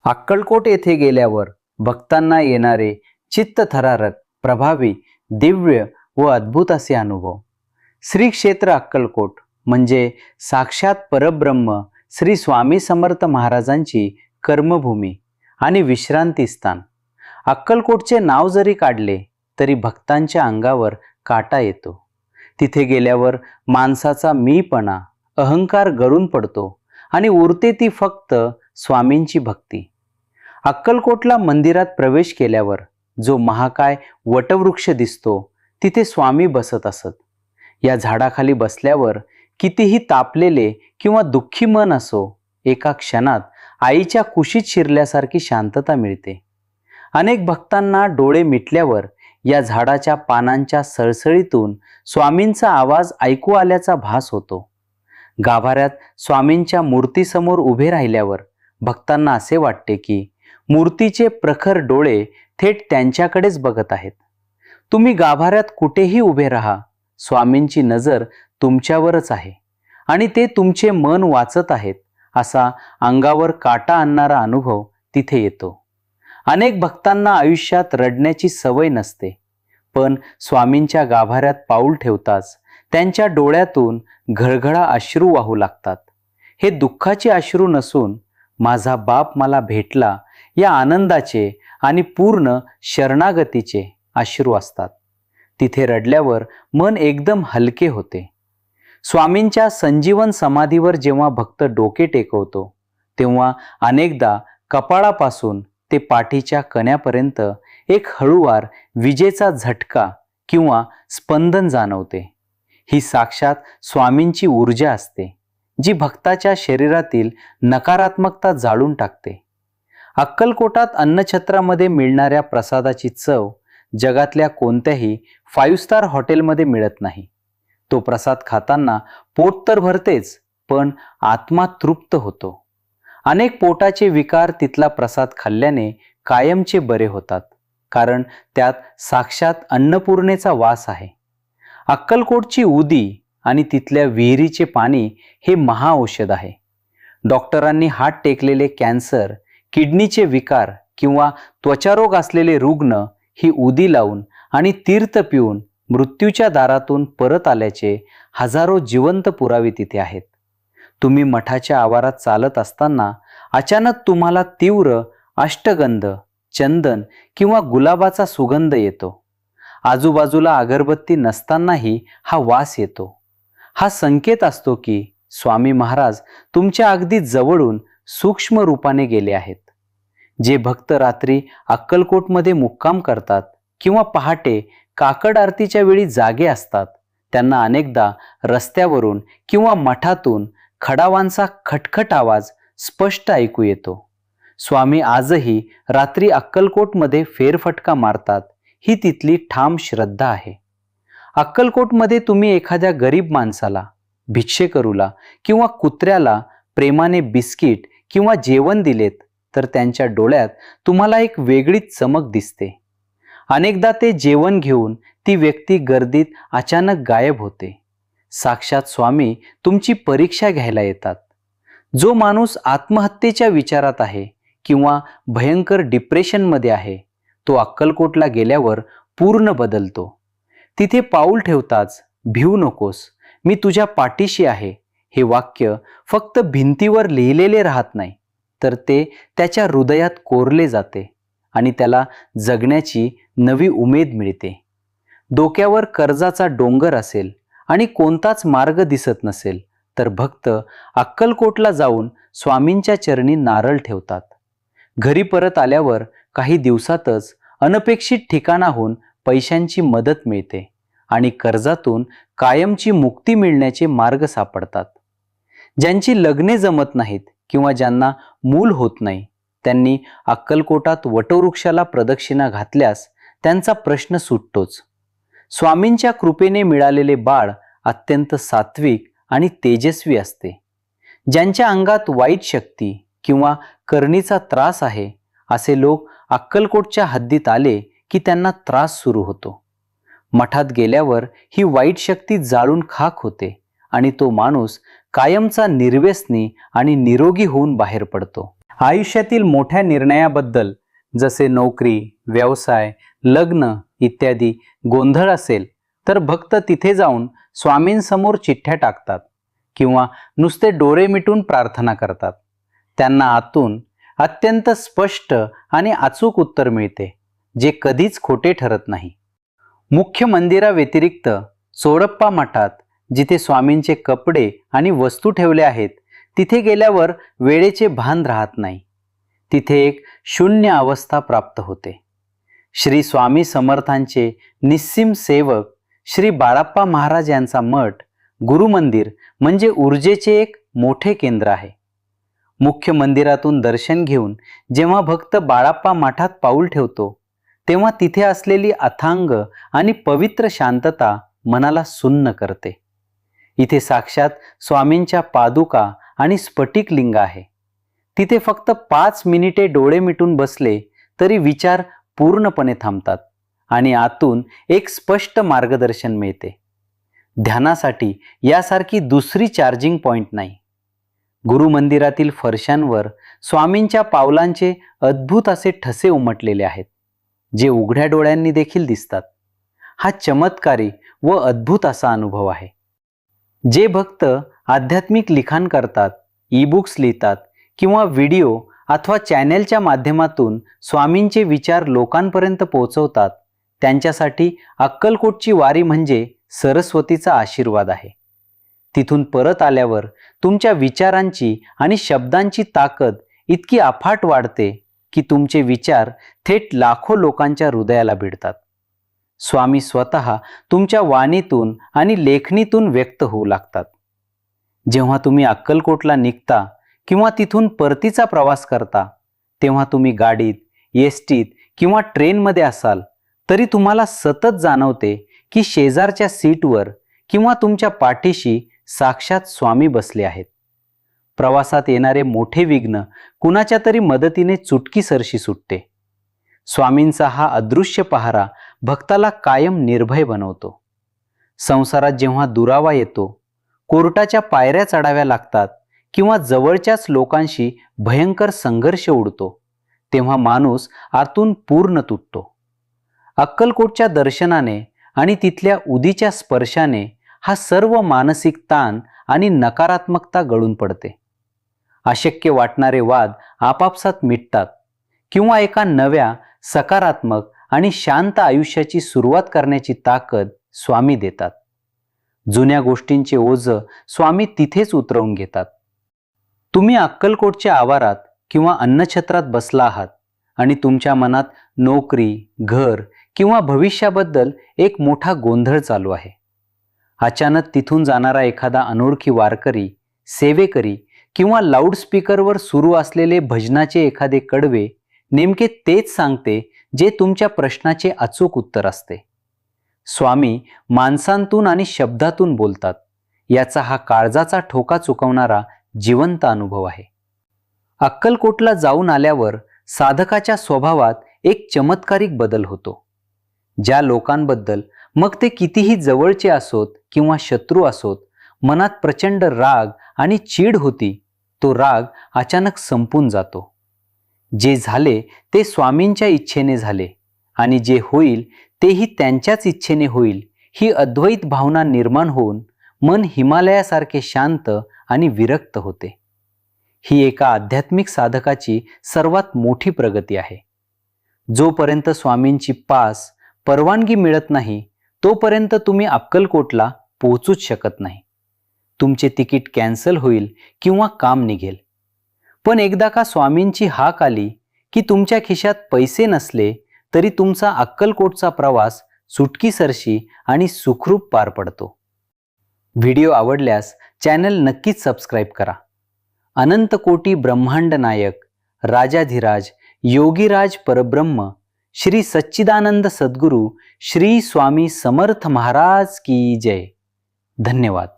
अक्कलकोट येथे गेल्यावर भक्तांना येणारे चित्तथरारक, प्रभावी, दिव्य व अद्भुत असे अनुभव. श्री क्षेत्र अक्कलकोट म्हणजे साक्षात परब्रह्म श्री स्वामी समर्थ महाराजांची कर्मभूमी आणि विश्रांती स्थान. अक्कलकोटचे नाव जरी काढले तरी भक्तांच्या अंगावर काटा येतो. तिथे गेल्यावर माणसाचा मीपणा, अहंकार गळून पडतो आणि उरते ती फक्त स्वामींची भक्ती. अक्कलकोटला मंदिरात प्रवेश केल्यावर जो महाकाय वटवृक्ष दिसतो तिथे स्वामी बसत असत. या झाडाखाली बसल्यावर कितीही तापलेले किंवा दुःखी मन असो, एका क्षणात आईच्या कुशीत शिरल्यासारखी शांतता मिळते. अनेक भक्तांना डोळे मिटल्यावर या झाडाच्या पानांच्या सळसळीतून स्वामींचा आवाज ऐकू आल्याचा भास होतो. गाभाऱ्यात स्वामींच्या मूर्तीसमोर उभे राहिल्यावर भक्तांना असे वाटते की मूर्तीचे प्रखर डोळे थेट त्यांच्याकडेच बघत आहेत. तुम्ही गाभाऱ्यात कुठेही उभे राहा, स्वामींची नजर तुमच्यावरच आहे आणि ते तुमचे मन वाचत आहेत, असा अंगावर काटा आणणारा अनुभव तिथे येतो. अनेक भक्तांना आयुष्यात रडण्याची सवय नसते, पण स्वामींच्या गाभाऱ्यात पाऊल ठेवताच त्यांच्या डोळ्यातून घळघळा अश्रू वाहू लागतात. हे दुःखाचे अश्रू नसून माझा बाप मला भेटला या आनंदाचे आणि पूर्ण शरणागतीचे अश्रू असतात. तिथे रडल्यावर मन एकदम हलके होते. स्वामींच्या संजीवन समाधीवर जेव्हा भक्त डोके टेकवतो तेव्हा अनेकदा कपाळापासून ते पाठीच्या कण्यापर्यंत एक हळूवार विजेचा झटका किंवा स्पंदन जाणवते. ही साक्षात स्वामींची ऊर्जा असते, जी भक्ताच्या शरीरातील नकारात्मकता जाळून टाकते. अक्कलकोटात अन्नछत्रामध्ये मिळणाऱ्या प्रसादाची चव जगातल्या कोणत्याही 5 स्टार हॉटेलमध्ये मिळत नाही. तो प्रसाद खाताना पोट तर भरतेच, पण आत्मा तृप्त होतो. अनेक पोटाचे विकार तिथला प्रसाद खाल्ल्याने कायमचे बरे होतात, कारण त्यात साक्षात अन्नपूर्णेचा वास आहे. अक्कलकोटची उदी आणि तिथल्या विहिरीचे पाणी हे महाऔषध आहे. डॉक्टरांनी हात टेकलेले कॅन्सर, किडनीचे विकार किंवा त्वचारोग असलेले रुग्ण ही उदी लावून आणि तीर्थ पिऊन मृत्यूच्या दारातून परत आल्याचे हजारो जिवंत पुरावे तिथे आहेत. तुम्ही मठाच्या आवारात चालत असताना अचानक तुम्हाला तीव्र अष्टगंध, चंदन किंवा गुलाबाचा सुगंध येतो. आजूबाजूला अगरबत्ती नसतानाही हा वास येतो. हा संकेत असतो की स्वामी महाराज तुमच्या अगदी जवळून सूक्ष्म रूपाने गेले आहेत. जे भक्त रात्री अक्कलकोटमध्ये मुक्काम करतात किंवा पहाटे काकड आरतीच्या वेळी जागे असतात, त्यांना अनेकदा रस्त्यावरून किंवा मठातून खडावांचा खटखट आवाज स्पष्ट ऐकू येतो. स्वामी आजही रात्री अक्कलकोटमध्ये फेरफटका मारतात, ही तिथली ठाम श्रद्धा आहे. अक्कलकोटमध्ये तुम्ही एखाद्या गरीब माणसाला, भिक्षेकरूला किंवा कुत्र्याला प्रेमाने बिस्किट किंवा जेवण दिलेत तर त्यांच्या डोळ्यात तुम्हाला एक वेगळीच चमक दिसते. अनेकदा ते जेवण घेऊन ती व्यक्ती गर्दीत अचानक गायब होते. साक्षात स्वामी तुमची परीक्षा घ्यायला येतात. जो माणूस आत्महत्येच्या विचारात आहे किंवा भयंकर डिप्रेशनमध्ये आहे, तो अक्कलकोटला गेल्यावर पूर्ण बदलतो. तिथे पाऊल ठेवताच भिवू नकोस, मी तुझ्या पाठीशी आहे हे वाक्य फक्त भिंतीवर लिहिलेले राहत नाही, तर ते त्याच्या हृदयात कोरले जाते आणि त्याला जगण्याची नवी उमेद मिळते. डोक्यावर कर्जाचा डोंगर असेल आणि कोणताच मार्ग दिसत नसेल तर भक्त अक्कलकोटला जाऊन स्वामींच्या चरणी नारळ ठेवतात. घरी परत आल्यावर काही दिवसातच अनपेक्षित ठिकाणाहून पैशांची मदत मिळते आणि कर्जातून कायमची मुक्ती मिळण्याचे मार्ग सापडतात. ज्यांची लग्ने जमत नाहीत किंवा ज्यांना मूल होत नाही, त्यांनी अक्कलकोटात वटवृक्षाला प्रदक्षिणा घातल्यास त्यांचा प्रश्न सुटतोच. स्वामींच्या कृपेने मिळालेले बाळ अत्यंत सात्विक आणि तेजस्वी असते. ज्यांच्या अंगात वाईट शक्ती किंवा करणीचा त्रास आहे, असे लोक अक्कलकोटच्या हद्दीत आले की त्यांना त्रास सुरू होतो. मठात गेल्यावर ही वाईट शक्ती जाळून खाक होते आणि तो माणूस कायमचा निर्व्यसनी आणि निरोगी होऊन बाहेर पडतो. आयुष्यातील मोठ्या निर्णयाबद्दल जसे नोकरी, व्यवसाय, लग्न इत्यादी गोंधळ असेल तर भक्त तिथे जाऊन स्वामींसमोर चिठ्ठ्या टाकतात किंवा नुसते डोळे मिटून प्रार्थना करतात. त्यांना आतून अत्यंत स्पष्ट आणि अचूक उत्तर मिळते, जे कधीच खोटे ठरत नाही. मुख्य मंदिराव्यतिरिक्त चोडप्पा मठात जिथे स्वामींचे कपडे आणि वस्तू ठेवले आहेत, तिथे गेल्यावर वेळेचे भान राहत नाही. तिथे एक शून्य अवस्था प्राप्त होते. श्री स्वामी समर्थांचे निस्सीम सेवक श्री बाळाप्पा महाराज यांचा मठ गुरुमंदिर म्हणजे ऊर्जेचे एक मोठे केंद्र आहे. मुख्य मंदिरातून दर्शन घेऊन जेव्हा भक्त बाळाप्पा मठात पाऊल ठेवतो, तेव्हा तिथे असलेली अथांग आणि पवित्र शांतता मनाला सुन्न करते. इथे साक्षात स्वामींच्या पादुका आणि स्फटिक लिंग आहे. तिथे फक्त 5 मिनिटे डोळे मिटून बसले तरी विचार पूर्णपणे थांबतात आणि आतून एक स्पष्ट मार्गदर्शन मिळते. ध्यानासाठी यासारखी दुसरी चार्जिंग पॉइंट नाही. गुरुमंदिरातील फरशांवर स्वामींच्या पावलांचे अद्भुत असे ठसे उमटलेले आहेत, जे उघड्या डोळ्यांनी देखील दिसतात. हा चमत्कारी व अद्भुत असा अनुभव आहे. जे भक्त आध्यात्मिक लिखाण करतात, ई-बुक्स लिहितात किंवा व्हिडिओ अथवा चॅनेलच्या माध्यमातून स्वामींचे विचार लोकांपर्यंत पोहोचवतात, त्यांच्यासाठी अक्कलकोटची वारी म्हणजे सरस्वतीचा आशीर्वाद आहे. तिथून परत आल्यावर तुमच्या विचारांची आणि शब्दांची ताकद इतकी अफाट वाढते की तुमचे विचार थेट लाखो लोकांच्या हृदयाला भिडतात. स्वामी स्वतः तुमच्या वाणीतून आणि लेखणीतून व्यक्त होऊ लागतात. जेव्हा तुम्ही अक्कलकोटला निघता किंवा तिथून परतीचा प्रवास करता, तेव्हा तुम्ही गाडीत, एसटीत किंवा ट्रेनमध्ये असाल तरी तुम्हाला सतत जाणवते की शेजारच्या सीटवर किंवा तुमच्या पाठीशी साक्षात स्वामी बसले आहेत. प्रवासात येणारे मोठे विघ्न कुणाच्या तरी मदतीने चुटकीसरशी सुटते. स्वामींचा हा अदृश्य पहारा भक्ताला कायम निर्भय बनवतो. संसारात जेव्हा दुरावा येतो, कोर्टाच्या पायऱ्या चढाव्या लागतात किंवा जवळच्याच लोकांशी भयंकर संघर्ष उडतो, तेव्हा माणूस आतून पूर्ण तुटतो. अक्कलकोटच्या दर्शनाने आणि तिथल्या उदीच्या स्पर्शाने हा सर्व मानसिक ताण आणि नकारात्मकता गळून पडते. अशक्य वाटणारे वाद आपापसात मिटतात किंवा एका नव्या, सकारात्मक आणि शांत आयुष्याची सुरुवात करण्याची ताकद स्वामी देतात. जुन्या गोष्टींचे ओझं स्वामी तिथेच उतरवून घेतात. तुम्ही अक्कलकोटच्या आवारात किंवा अन्नछत्रात बसला आहात आणि तुमच्या मनात नोकरी, घर किंवा भविष्याबद्दल एक मोठा गोंधळ चालू आहे. अचानक तिथून जाणारा एखादा अनोळखी वारकरी, सेवेकरी किंवा लाऊडस्पीकरवर सुरू असलेले भजनाचे एखादे कडवे नेमके तेच सांगते जे तुमच्या प्रश्नाचे अचूक उत्तर असते. स्वामी माणसांतून आणि शब्दातून बोलतात. याचा हा काळजाचा ठोका चुकवणारा जिवंत अनुभव आहे. अक्कलकोटला जाऊन आल्यावर साधकाच्या स्वभावात एक चमत्कारिक बदल होतो. ज्या लोकांबद्दल, मग ते कितीही जवळचे असोत किंवा शत्रू असोत, मनात प्रचंड राग आणि चीड होती, तो राग अचानक संपून जातो. जे झाले ते स्वामींच्या इच्छेने झाले आणि जे होईल तेही त्यांच्याच इच्छेने होईल, ही अद्वैत भावना निर्माण होऊन मन हिमालयासारखे शांत आणि विरक्त होते. ही एका आध्यात्मिक साधकाची सर्वात मोठी प्रगती आहे. जोपर्यंत स्वामींची पास, परवानगी मिळत नाही, तोपर्यंत तुम्ही अक्कलकोटला पोहोचूच शकत नाही. तुमचे तिकीट कॅन्सल होईल किंवा काम निघेल. पण एकदा का स्वामींची हाक आली की तुमच्या खिशात पैसे नसले तरी तुमचा अक्कलकोटचा प्रवास सुटकीसरशी आणि सुखरूप पार पडतो. व्हिडिओ आवडल्यास चॅनल नक्कीच सबस्क्राईब करा. अनंत कोटी ब्रह्मांड नायक, राजाधिराज, योगीराज परब्रह्म, श्री सच्चिदानंद सद्गुरु श्री स्वामी समर्थ महाराज की जय. धन्यवाद.